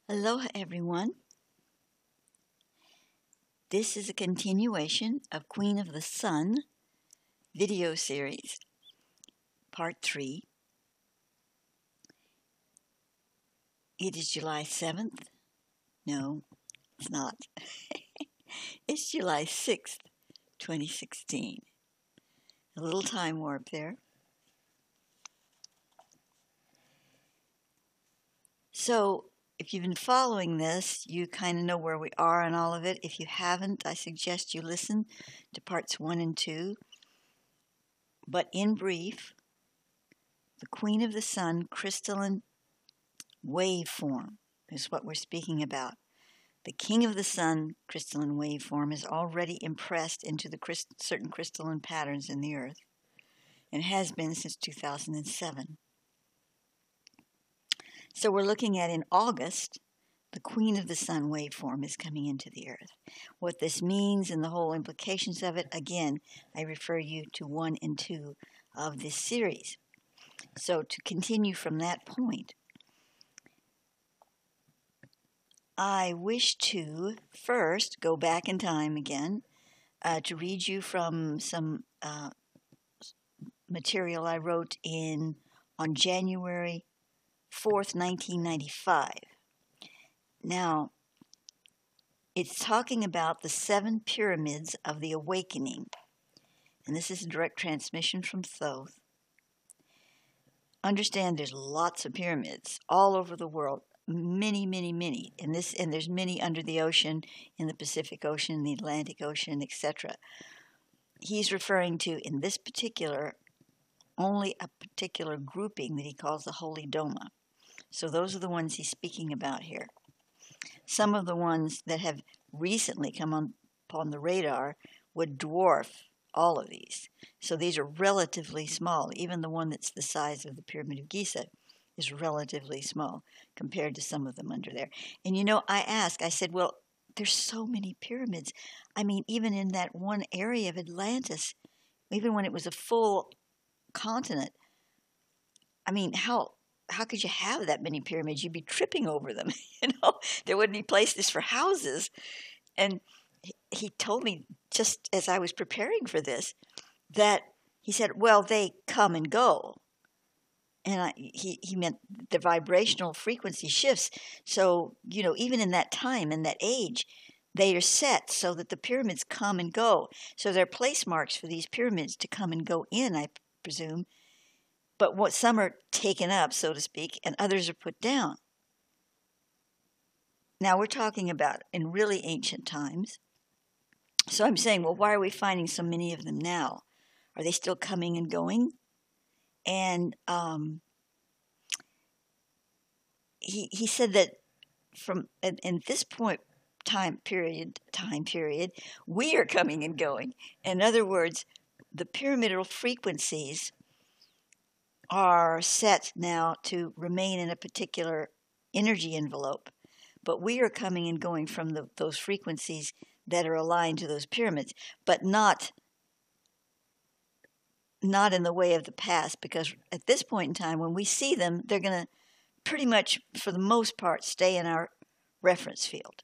Aloha, everyone. This is a continuation of Queen of the Sun video series, part 3. It is July 7th. No, it's not. It's July 6th, 2016. A little time warp there. So, if you've been following this, you kind of know where we are on all of it. If you haven't, I suggest you listen to parts 1 and 2. But in brief, the Queen of the Sun crystalline waveform is what we're speaking about. The King of the Sun crystalline waveform is already impressed into the certain crystalline patterns in the Earth and has been since 2007. So we're looking at in August, the Queen of the Sun waveform is coming into the Earth. What this means and the whole implications of it, again, I refer you to 1 and 2 of this series. So to continue from that point, I wish to first go back in time again to read you from some material I wrote on January 4th, 1995. Now, it's talking about the 7 pyramids of the awakening, and this is a direct transmission from Thoth. Understand there's lots of pyramids all over the world. Many, and there's many under the ocean, in the Pacific Ocean, the Atlantic Ocean, etc. He's referring to, in this particular, only a particular grouping that he calls the Holy Doma. So those are the ones he's speaking about here. Some of the ones that have recently come upon the radar would dwarf all of these. So these are relatively small. Even the one that's the size of the Pyramid of Giza is relatively small compared to some of them under there. And I said, well, there's so many pyramids. I mean, even in that one area of Atlantis, even when it was a full continent, I mean, how could you have that many pyramids? You'd be tripping over them. There wouldn't be places for houses. And he told me, just as I was preparing for this, that he said, well, they come and go. And he meant the vibrational frequency shifts. So, even in that time, in that age, they are set so that the pyramids come and go. So there are place marks for these pyramids to come and go in, I presume. But some are taken up, so to speak, and others are put down. Now, we're talking about in really ancient times. So I'm saying, well, why are we finding so many of them now? Are they still coming and going? And he said that from in this time period, we are coming and going. In other words, the pyramidal frequencies are set now to remain in a particular energy envelope, but we are coming and going from those frequencies that are aligned to those pyramids, but not in the way of the past, because at this point in time, when we see them, they're going to pretty much, for the most part, stay in our reference field.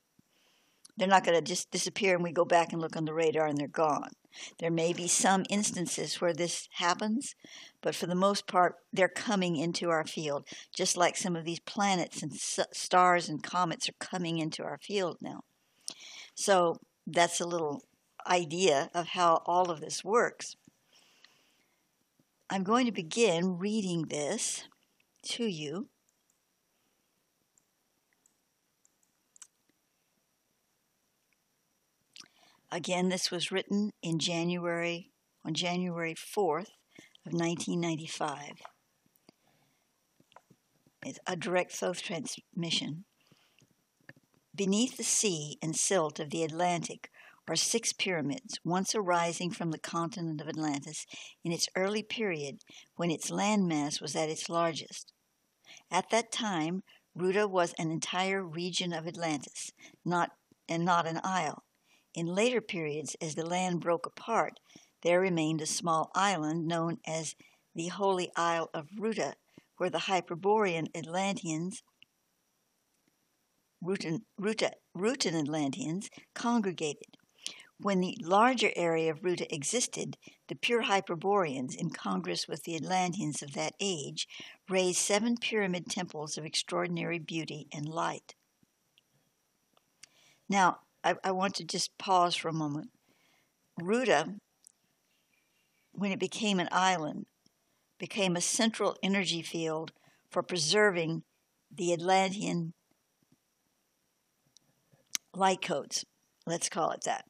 They're not going to just disappear and we go back and look on the radar and they're gone. There may be some instances where this happens, but for the most part, they're coming into our field, just like some of these planets and stars and comets are coming into our field now. So that's a little idea of how all of this works. I'm going to begin reading this to you. Again, this was written on January 4th of 1995. It's a direct Thoth transmission. Beneath the sea and silt of the Atlantic are 6 pyramids, once arising from the continent of Atlantis in its early period when its landmass was at its largest. At that time, Ruta was an entire region of Atlantis, not an isle. In later periods, as the land broke apart, there remained a small island known as the Holy Isle of Ruta, where the Hyperborean Atlanteans Rutan Atlanteans congregated. When the larger area of Ruta existed, the pure Hyperboreans, in congress with the Atlanteans of that age, raised 7 pyramid temples of extraordinary beauty and light. Now, I want to just pause for a moment. Ruta, when it became an island, became a central energy field for preserving the Atlantean light codes. Let's call it that.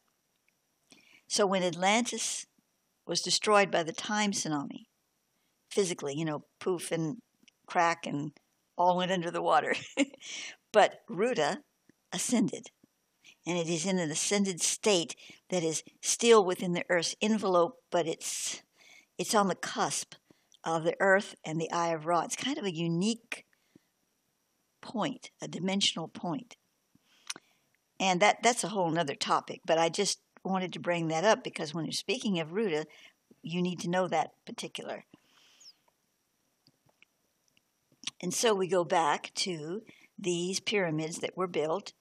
So when Atlantis was destroyed by the time tsunami, physically, poof and crack and all went under the water. But Ruta ascended, and it is in an ascended state that is still within the Earth's envelope, but it's on the cusp of the Earth and the Eye of Ra. It's kind of a unique point, a dimensional point. And that's a whole other topic, but I just wanted to bring that up because when you're speaking of Ruta, you need to know that particular. And so we go back to these pyramids that were built.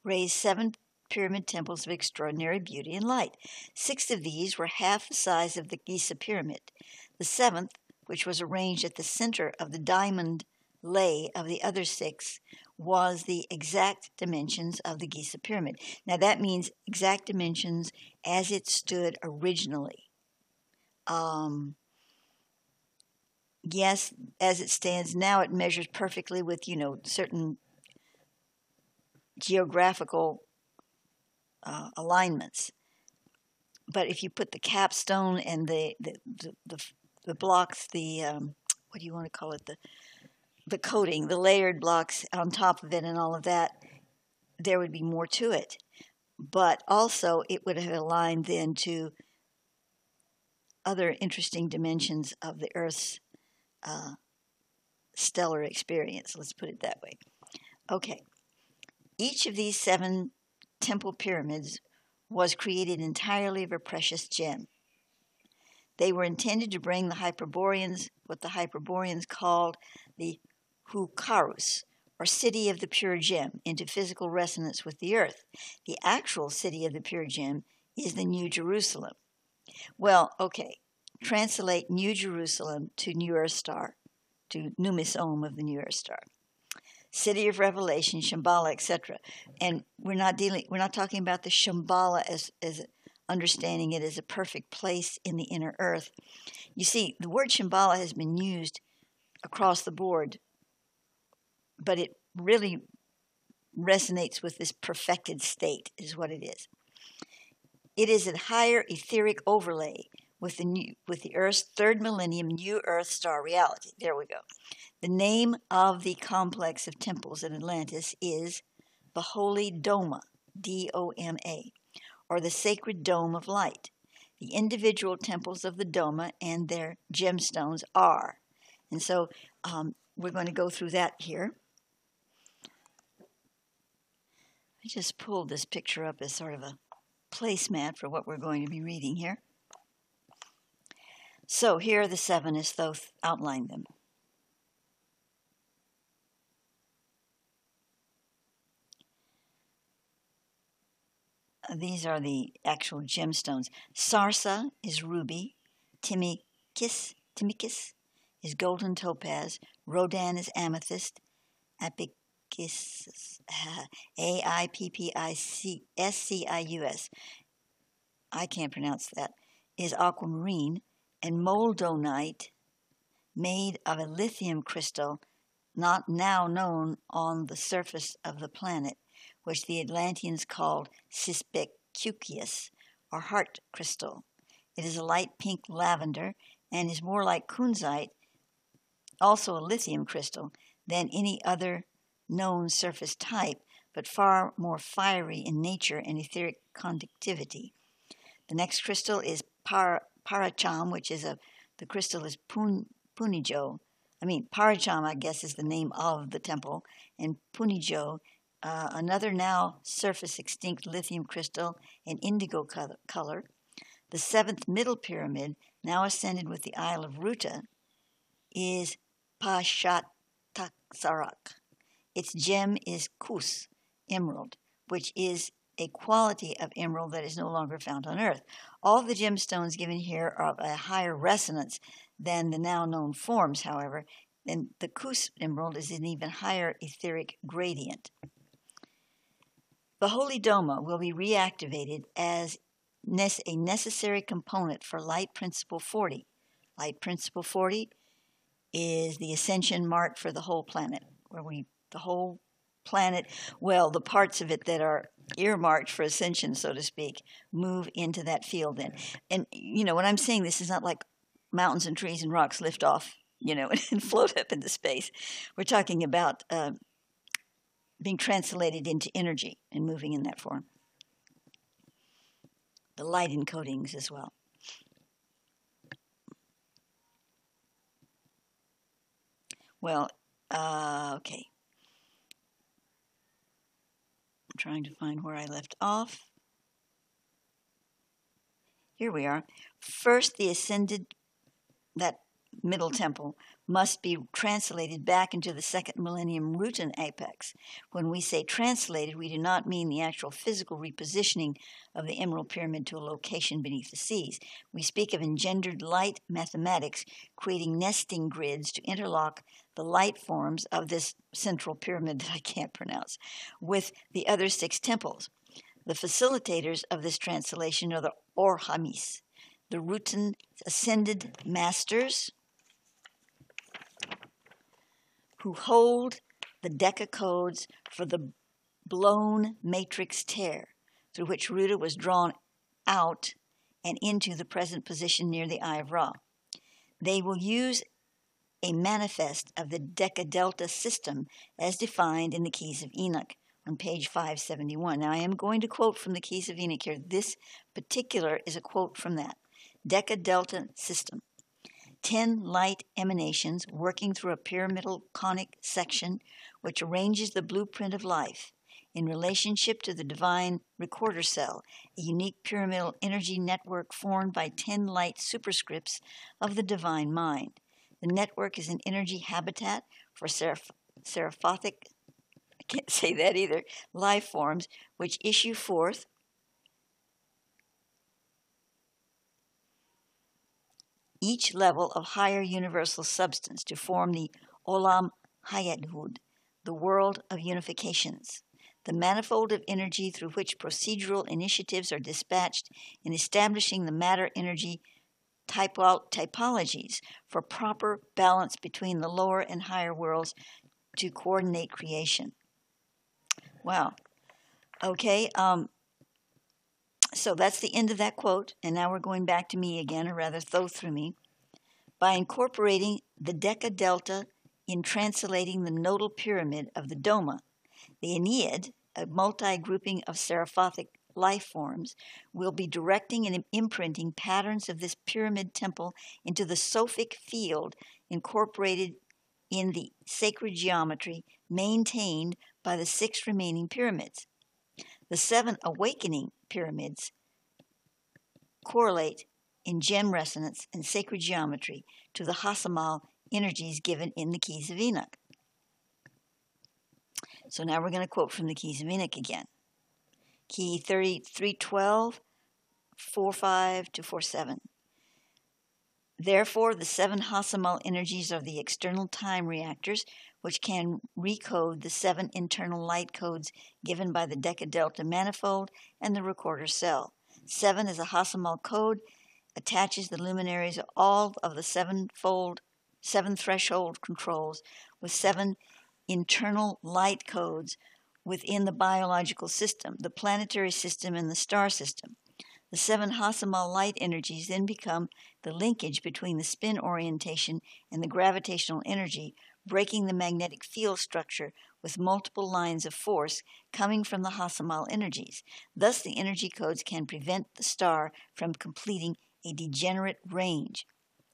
Raised 7 pyramid temples of extraordinary beauty and light. 6 of these were half the size of the Giza pyramid. The 7th, which was arranged at the center of the diamond lay of the other 6, was the exact dimensions of the Giza pyramid. Now that means exact dimensions as it stood originally. Yes, as it stands now, it measures perfectly with, certain geographical alignments. But if you put the capstone and the blocks, what do you want to call it, the coating, the layered blocks on top of it and all of that, there would be more to it. But also it would have aligned then to other interesting dimensions of the Earth's stellar experience. Let's put it that way. Okay. Each of these 7 temple pyramids was created entirely of a precious gem. They were intended to bring the Hyperboreans, what the Hyperboreans called the Hukarus, or city of the pure gem, into physical resonance with the earth. The actual city of the pure gem is the New Jerusalem. Well, okay, translate New Jerusalem to New Earth Star, to Numis-Om of the New Earth Star. City of Revelation, Shambhala, etc. And we're not talking about the Shambhala as understanding it as a perfect place in the inner earth. You see, the word Shambhala has been used across the board, but it really resonates with this perfected state, is what it is. It is a higher etheric overlay with the Earth's 3rd millennium New Earth Star reality. There we go. The name of the complex of temples in Atlantis is the Holy Doma, D-O-M-A, or the Sacred Dome of Light. The individual temples of the Doma and their gemstones are. And so we're going to go through that here. I just pulled this picture up as sort of a placemat for what we're going to be reading here. So here are the 7 as Thoth outlined them. These are the actual gemstones. Sarsa is ruby, Timikis is golden topaz, Rodan is amethyst, Apicus, Aippicuscius, I can't pronounce that, is aquamarine, and moldonite, made of a lithium crystal not now known on the surface of the planet, which the Atlanteans called Cispicucius, or heart crystal. It is a light pink lavender and is more like kunzite, also a lithium crystal, than any other known surface type, but far more fiery in nature and etheric conductivity. The next crystal is Paracham, which is the crystal is Punijo. Paracham, I guess, is the name of the temple, and Punijo, another now surface extinct lithium crystal, an indigo color. The 7th middle pyramid, now ascended with the Isle of Ruta, is Pashataksarak. Its gem is kus, emerald, which is a quality of emerald that is no longer found on Earth. All the gemstones given here are of a higher resonance than the now known forms, however, and the kus emerald is an even higher etheric gradient. The Holy Doma will be reactivated as a necessary component for Light Principle 40. Light Principle 40 is the ascension mark for the whole planet, where the whole planet, well, the parts of it that are earmarked for ascension, so to speak, move into that field then. And, when I'm saying this is not like mountains and trees and rocks lift off, and float up into space. We're talking about being translated into energy and moving in that form. The light encodings as well. Well, okay. I'm trying to find where I left off. Here we are. First, the ascended, that middle temple, must be translated back into the second millennium Rutan apex. When we say translated, we do not mean the actual physical repositioning of the Emerald Pyramid to a location beneath the seas. We speak of engendered light mathematics creating nesting grids to interlock the light forms of this central pyramid that I can't pronounce with the other 6 temples. The facilitators of this translation are the Orhamis, the Rutan ascended masters who hold the decacodes for the blown matrix tear through which Ruta was drawn out and into the present position near the Eye of Ra. They will use a manifest of the Deca-Delta system as defined in the Keys of Enoch on page 571. Now, I am going to quote from the Keys of Enoch here. This particular is a quote from that. Deca-Delta system. 10 light emanations working through a pyramidal conic section which arranges the blueprint of life in relationship to the divine recorder cell, a unique pyramidal energy network formed by 10 light superscripts of the divine mind. The network is an energy habitat for seraphic, I can't say that either, life forms which issue forth each level of higher universal substance to form the Olam Hayadhud, the world of unifications, the manifold of energy through which procedural initiatives are dispatched in establishing the matter-energy typologies for proper balance between the lower and higher worlds to coordinate creation. Wow. Okay, so that's the end of that quote, and now we're going back to me again, or rather Thoth through me. By incorporating the Deca-Delta in translating the nodal pyramid of the Doma, the Ennead, a multi-grouping of seraphic life forms, will be directing and imprinting patterns of this pyramid temple into the Sophic field incorporated in the sacred geometry maintained by the 6 remaining pyramids. The 7 awakening pyramids correlate in gem resonance and sacred geometry to the Hasamal energies given in the Keys of Enoch. So now we're going to quote from the Keys of Enoch again. Key 3312, 45 to 47. Therefore, the 7 Hasamal energies are the external time reactors, which can recode the 7 internal light codes given by the Deca-Delta manifold and the recorder cell. 7 is a Hasamal code, attaches the luminaries of all of the 7 threshold controls with 7 internal light codes within the biological system, the planetary system, and the star system. The 7 Hasamal light energies then become the linkage between the spin orientation and the gravitational energy, breaking the magnetic field structure with multiple lines of force coming from the Hasamal energies. Thus, the energy codes can prevent the star from completing a degenerate range.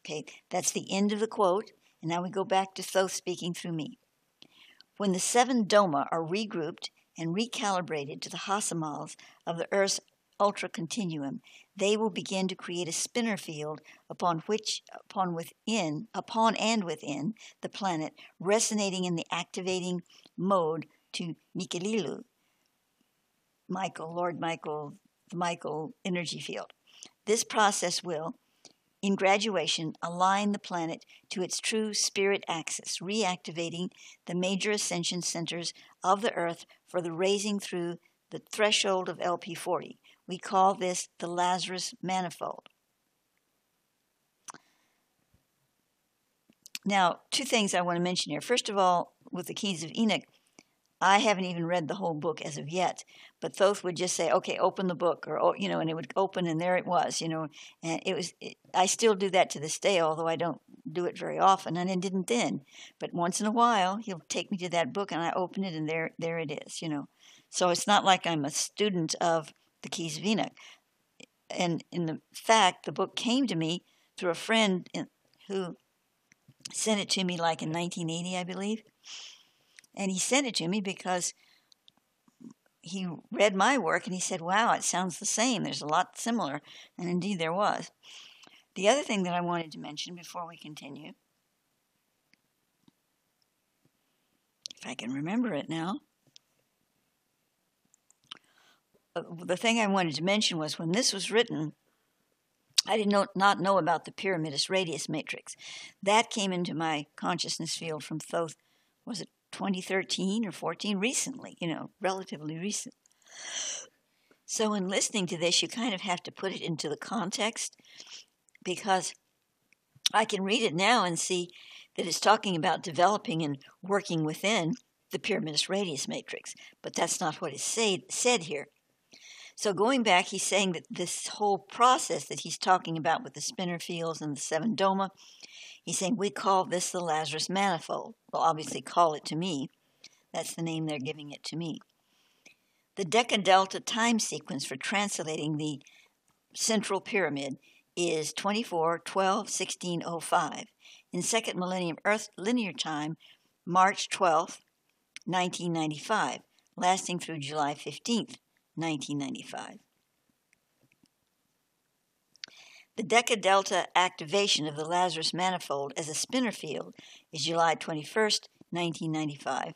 Okay, that's the end of the quote, and now we go back to Thoth speaking through me. When the 7 Doma are regrouped and recalibrated to the Hasamals of the Earth's ultra continuum, they will begin to create a spinner field upon and within the planet, resonating in the activating mode to Mikelilu, Michael, Lord Michael, the Michael energy field. This process will, in graduation, align the planet to its true spirit axis, reactivating the major ascension centers of the Earth for the raising through the threshold of LP40. We call this the Lazarus Manifold. Now, two things I want to mention here. First of all, with the Keys of Enoch, I haven't even read the whole book as of yet, but Thoth would just say, okay, open the book, or, and it would open, and there it was, and I still do that to this day, although I don't do it very often, and I didn't then, but once in a while, he'll take me to that book, and I open it, and there it is, So it's not like I'm a student of the Keys of Enoch. And in the fact, the book came to me through a friend who sent it to me like in 1980, I believe. And he sent it to me because he read my work and he said, wow, it sounds the same. There's a lot similar. And indeed there was. The other thing that I wanted to mention before we continue, if I can remember it now, the thing I wanted to mention was when this was written, I did not know about the pyramidus radius matrix. That came into my consciousness field from Thoth, was it 2013 or 14? Recently, relatively recent. So in listening to this, you kind of have to put it into the context, because I can read it now and see that it's talking about developing and working within the pyramidus radius matrix, but that's not what is said here. So going back, he's saying that this whole process that he's talking about with the spinner fields and the seven doma, he's saying we call this the Lazarus Manifold. Well, obviously call it to me. That's the name they're giving it to me. The Deca-Delta time sequence for translating the central pyramid is 24/12/1605. In second millennium Earth linear time, March 12th, 1995, lasting through July 15th, 1995. The Deca-Delta activation of the Lazarus Manifold as a spinner field is July 21st, 1995.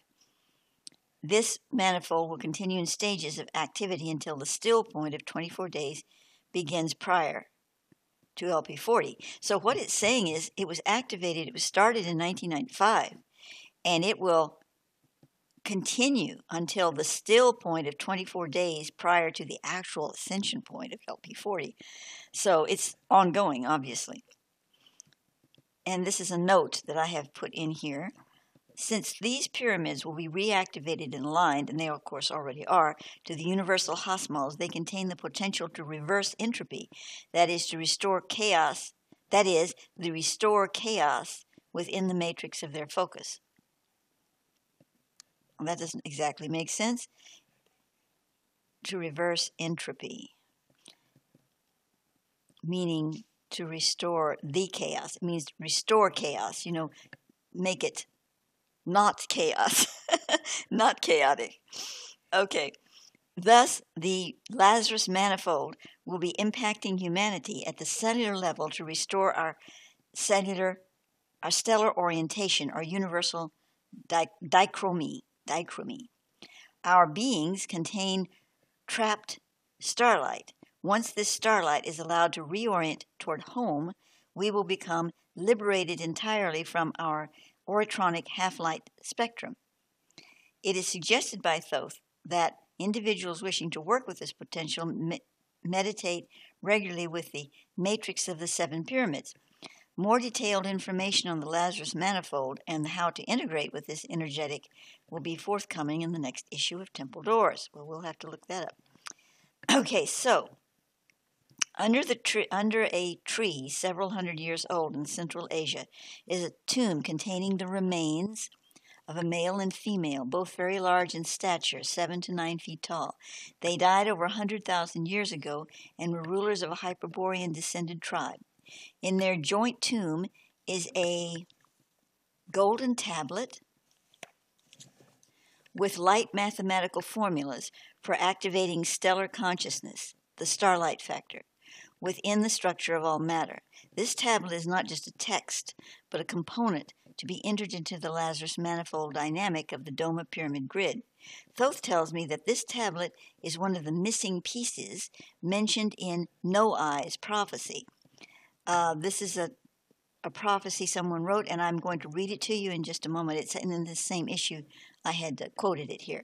This manifold will continue in stages of activity until the still point of 24 days begins prior to LP40. So what it's saying is it was activated, it was started in 1995, and it will continue until the still point of 24 days prior to the actual ascension point of LP40. So it's ongoing, obviously. And this is a note that I have put in here. Since these pyramids will be reactivated and aligned, and they of course already are, to the universal hosmos, they contain the potential to reverse entropy, that is, to restore chaos, restore chaos within the matrix of their focus. Well, that doesn't exactly make sense. To reverse entropy, meaning to restore the chaos. It means restore chaos, make it not chaos, not chaotic. Okay. Thus, the Lazarus Manifold will be impacting humanity at the cellular level to restore our stellar orientation, or universal dichromy. Our beings contain trapped starlight. Once this starlight is allowed to reorient toward home, we will become liberated entirely from our orotronic half-light spectrum. It is suggested by Thoth that individuals wishing to work with this potential meditate regularly with the matrix of the seven pyramids. More detailed information on the Lazarus Manifold and how to integrate with this energetic will be forthcoming in the next issue of Temple Doors. Well, we'll have to look that up. Okay, so under a tree several hundred years old in Central Asia is a tomb containing the remains of a male and female, both very large in stature, 7 to 9 feet tall. They died over 100,000 years ago and were rulers of a Hyperborean descended tribe. In their joint tomb is a golden tablet with light mathematical formulas for activating stellar consciousness, the starlight factor, within the structure of all matter. This tablet is not just a text, but a component to be entered into the Lazarus manifold dynamic of the Doma pyramid grid. Thoth tells me that this tablet is one of the missing pieces mentioned in No-Eye's prophecy. This is a prophecy someone wrote, and I'm going to read it to you in just a moment. It's in the same issue. I had quoted it here.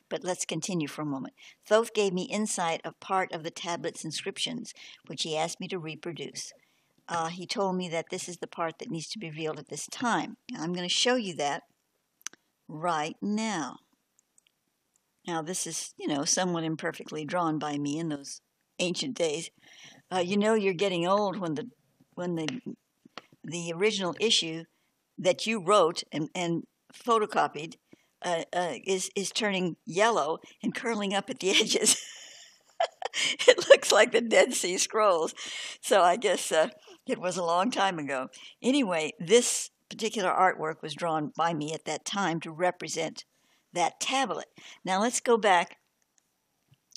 But let's continue for a moment. Thoth gave me insight of part of the tablet's inscriptions, which he asked me to reproduce. He told me that this is the part that needs to be revealed at this time. I'm going to show you that right now. Now, this is, somewhat imperfectly drawn by me in those ancient days. You're getting old when the original issue that you wrote and photocopied is turning yellow and curling up at the edges. It looks like the Dead Sea Scrolls. So I guess it was a long time ago. Anyway, this particular artwork was drawn by me at that time to represent that tablet. Now let's go back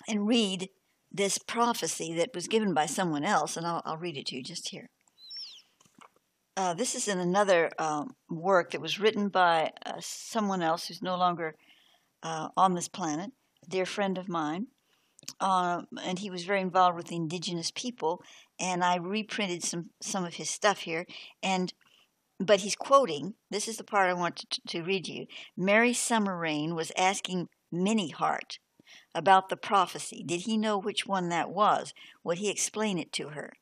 and read this prophecy that was given by someone else, and I'll read it to you just here. This is in another work that was written by someone else who's no longer on this planet, a dear friend of mine, and he was very involved with the indigenous people, and I reprinted some of his stuff here, but he's quoting, this is the part I want to read to you. Mary Summerrain was asking Minnie Hart about the prophecy. Did he know which one that was? Would he explain it to her?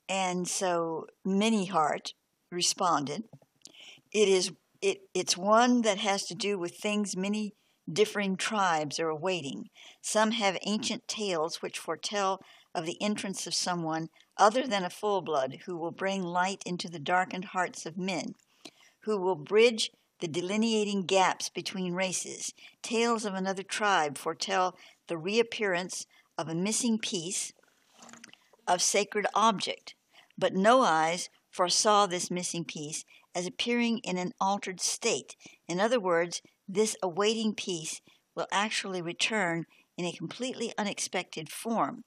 And so Minnie Hart responded, it's one that has to do with things many differing tribes are awaiting. Some have ancient tales which foretell of the entrance of someone other than a full-blood who will bring light into the darkened hearts of men, who will bridge the delineating gaps between races. Tales of another tribe foretell the reappearance of a missing piece of sacred object, but No-Eyes foresaw this missing piece as appearing in an altered state. In other words, this awaiting piece will actually return in a completely unexpected form.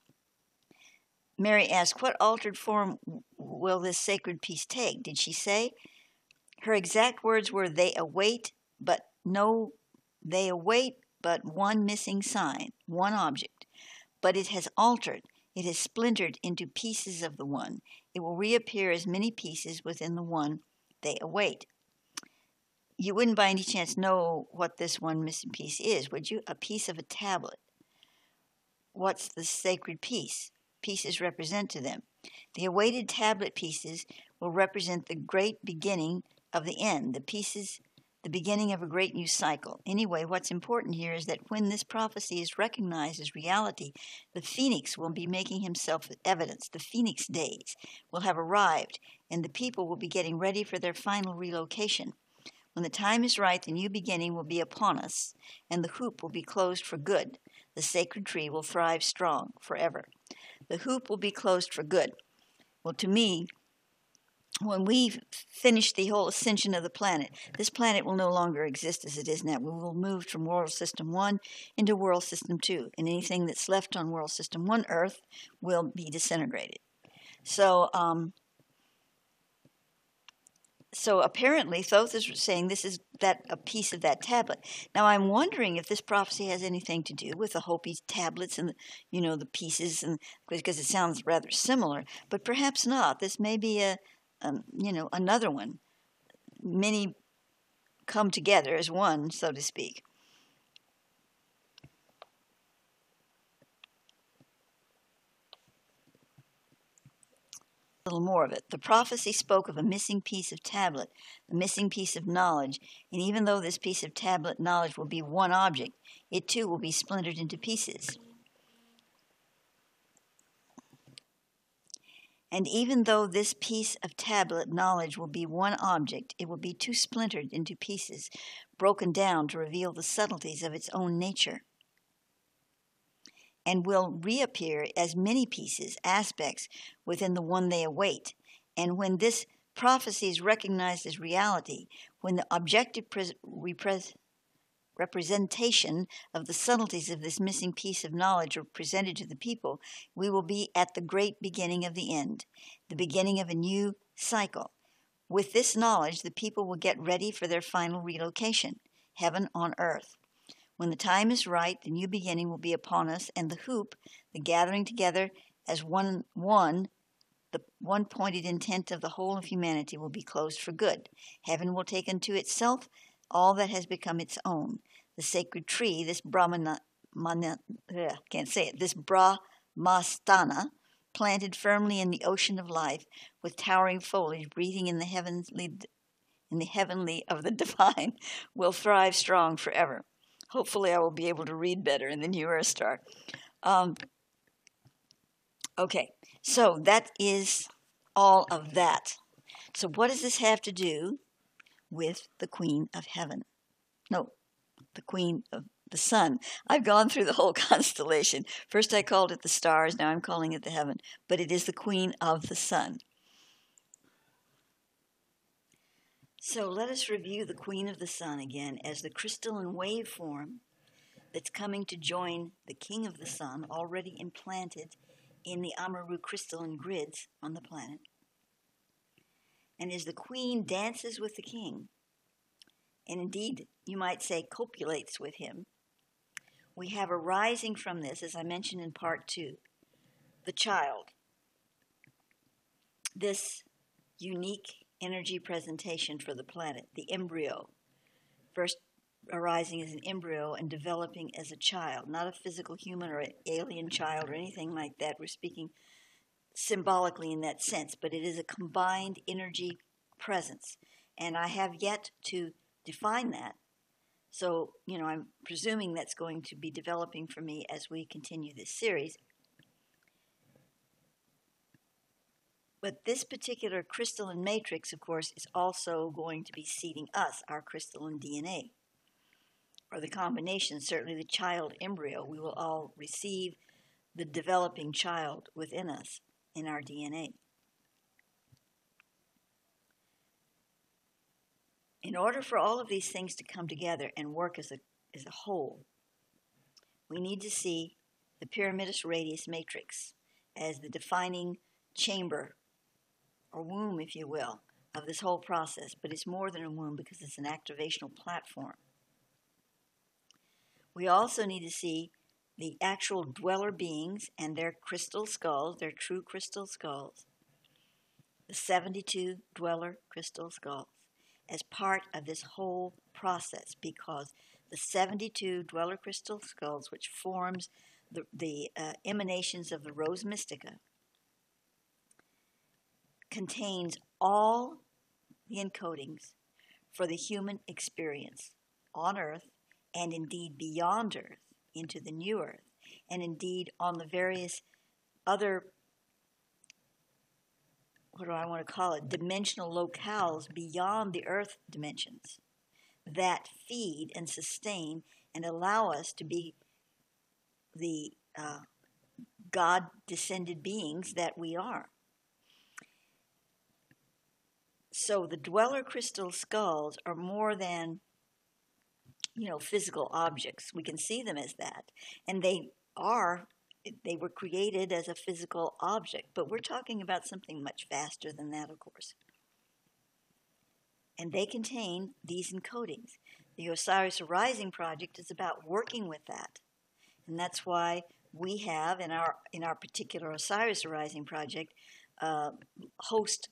Mary asked, what altered form will this sacred piece take? Did she say? Her exact words were, they await but one missing sign, one object. But it has altered. It has splintered into pieces of the one. It will reappear as many pieces within the one they await. You wouldn't by any chance know what this one missing piece is, would you? A piece of a tablet. What's the sacred piece? Pieces represent to them. The awaited tablet pieces will represent the great beginning of the end, the beginning of a great new cycle. Anyway, what's important here is that when this prophecy is recognized as reality, the Phoenix will be making himself evidence. The Phoenix days will have arrived, and the people will be getting ready for their final relocation. When the time is right, the new beginning will be upon us, and the hoop will be closed for good. The sacred tree will thrive strong forever. The hoop will be closed for good. Well, to me, when we finish the whole ascension of the planet, this planet will no longer exist as it is now. We will move from World System 1 into World System 2, and anything that's left on World System 1 Earth will be disintegrated. So apparently Thoth is saying this is a piece of that tablet. Now I'm wondering if this prophecy has anything to do with the Hopi tablets and the pieces, and because it sounds rather similar, but perhaps not. This may be another one. Many come together as one, so to speak. Little more of it. The prophecy spoke of a missing piece of tablet, a missing piece of knowledge, and even though this piece of tablet knowledge will be one object, it too will be splintered into pieces. And even though this piece of tablet knowledge will be one object, it will be too splintered into pieces, broken down to reveal the subtleties of its own nature, and will reappear as many pieces, aspects, within the one they await. And when this prophecy is recognized as reality, when the objective representation of the subtleties of this missing piece of knowledge are presented to the people, we will be at the great beginning of the end, the beginning of a new cycle. With this knowledge, the people will get ready for their final relocation, heaven on earth. When the time is right, the new beginning will be upon us, and the hoop, the gathering together as one, the one-pointed intent of the whole of humanity, will be closed for good. Heaven will take unto itself all that has become its own. The sacred tree, this brahmastana, planted firmly in the ocean of life, with towering foliage, breathing in the heavenly of the divine, will thrive strong forever. Hopefully I will be able to read better in the new Earth Star. Okay, so that is all of that. So what does this have to do with the Queen of Heaven? No, the Queen of the Sun. I've gone through the whole constellation. First I called it the stars, now I'm calling it the heaven, but it is the Queen of the Sun. So let us review the Queen of the Sun again as the crystalline wave form that's coming to join the King of the Sun, already implanted in the Amaru crystalline grids on the planet. And as the Queen dances with the King, and indeed you might say copulates with him, we have arising from this, as I mentioned in part 2, the child, this unique energy presentation for the planet, the embryo, first arising as an embryo and developing as a child, not a physical human or an alien child or anything like that. We're speaking symbolically in that sense, but it is a combined energy presence. And I have yet to define that. So, I'm presuming that's going to be developing for me as we continue this series. But this particular crystalline matrix, of course, is also going to be seeding us, our crystalline DNA, or the combination, certainly the child embryo. We will all receive the developing child within us in our DNA. In order for all of these things to come together and work as a whole, we need to see the pyramidus radius matrix as the defining chamber, or womb, if you will, of this whole process. But it's more than a womb because it's an activational platform. We also need to see the actual dweller beings and their crystal skulls, their true crystal skulls, the 72 dweller crystal skulls, as part of this whole process, because the 72 dweller crystal skulls, which forms the emanations of the Rose Mystica, contains all the encodings for the human experience on Earth, and indeed beyond Earth, into the new Earth, and indeed on the various other, what do I want to call it, dimensional locales beyond the Earth dimensions that feed and sustain and allow us to be the God-descended beings that we are. So the dweller crystal skulls are more than, physical objects. We can see them as that. And they were created as a physical object. But we're talking about something much vaster than that, of course. And they contain these encodings. The Osiris Arising Project is about working with that. And that's why we have, in our particular Osiris Arising Project, host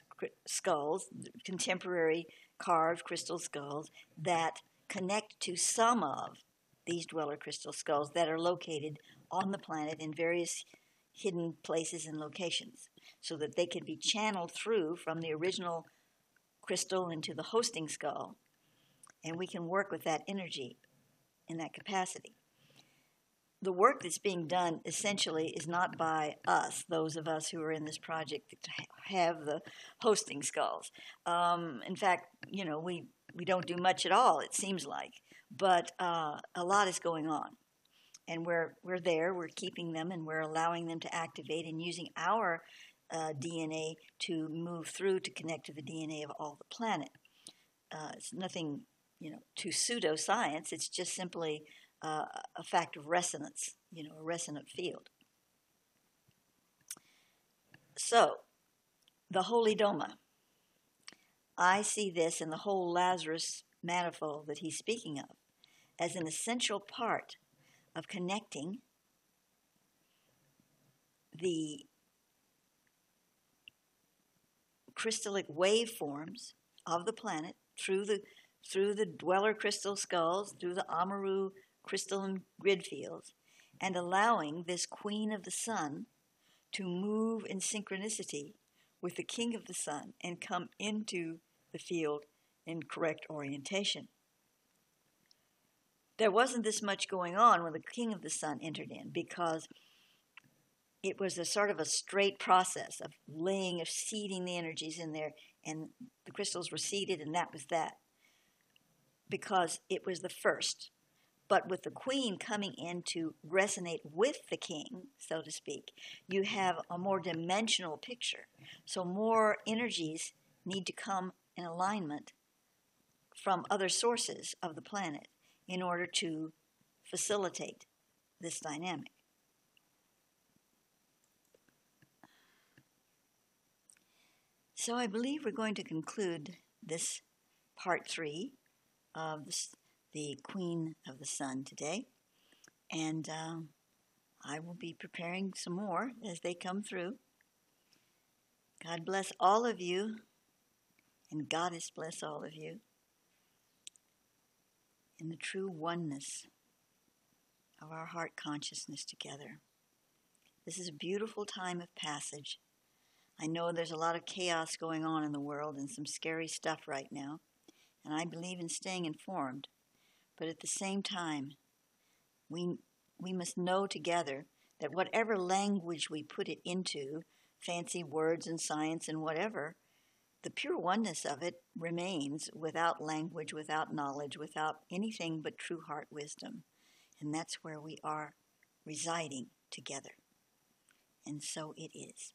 skulls, contemporary carved crystal skulls that connect to some of these dweller crystal skulls that are located on the planet in various hidden places and locations, so that they can be channeled through from the original crystal into the hosting skull, and we can work with that energy in that capacity. The work that's being done essentially is not by us, those of us who are in this project that have the hosting skulls. In fact, we don't do much at all, it seems like, but a lot is going on. And we're there, we're keeping them, and we're allowing them to activate and using our DNA to move through to connect to the DNA of all the planet. It's nothing to pseudoscience. It's just simply a fact of resonance, a resonant field. So, the Holy Doma. I see this in the whole Lazarus manifold that he's speaking of as an essential part of connecting the crystallic waveforms of the planet through the dweller crystal skulls, through the Amaru crystalline grid fields, and allowing this Queen of the Sun to move in synchronicity with the King of the Sun and come into the field in correct orientation. There wasn't this much going on when the King of the Sun entered in, because it was a sort of a straight process of seeding the energies in there, and the crystals were seeded, and that was that, because it was the first. But with the Queen coming in to resonate with the King, so to speak, you have a more dimensional picture. So more energies need to come in alignment from other sources of the planet in order to facilitate this dynamic. So I believe we're going to conclude this part 3 of the Queen of the Sun today. And I will be preparing some more as they come through. God bless all of you, and Goddess bless all of you in the true oneness of our heart consciousness together. This is a beautiful time of passage. I know there's a lot of chaos going on in the world and some scary stuff right now, and I believe in staying informed. But at the same time, we must know together that whatever language we put it into, fancy words and science and whatever, the pure oneness of it remains without language, without knowledge, without anything but true heart wisdom. And that's where we are residing together. And so it is.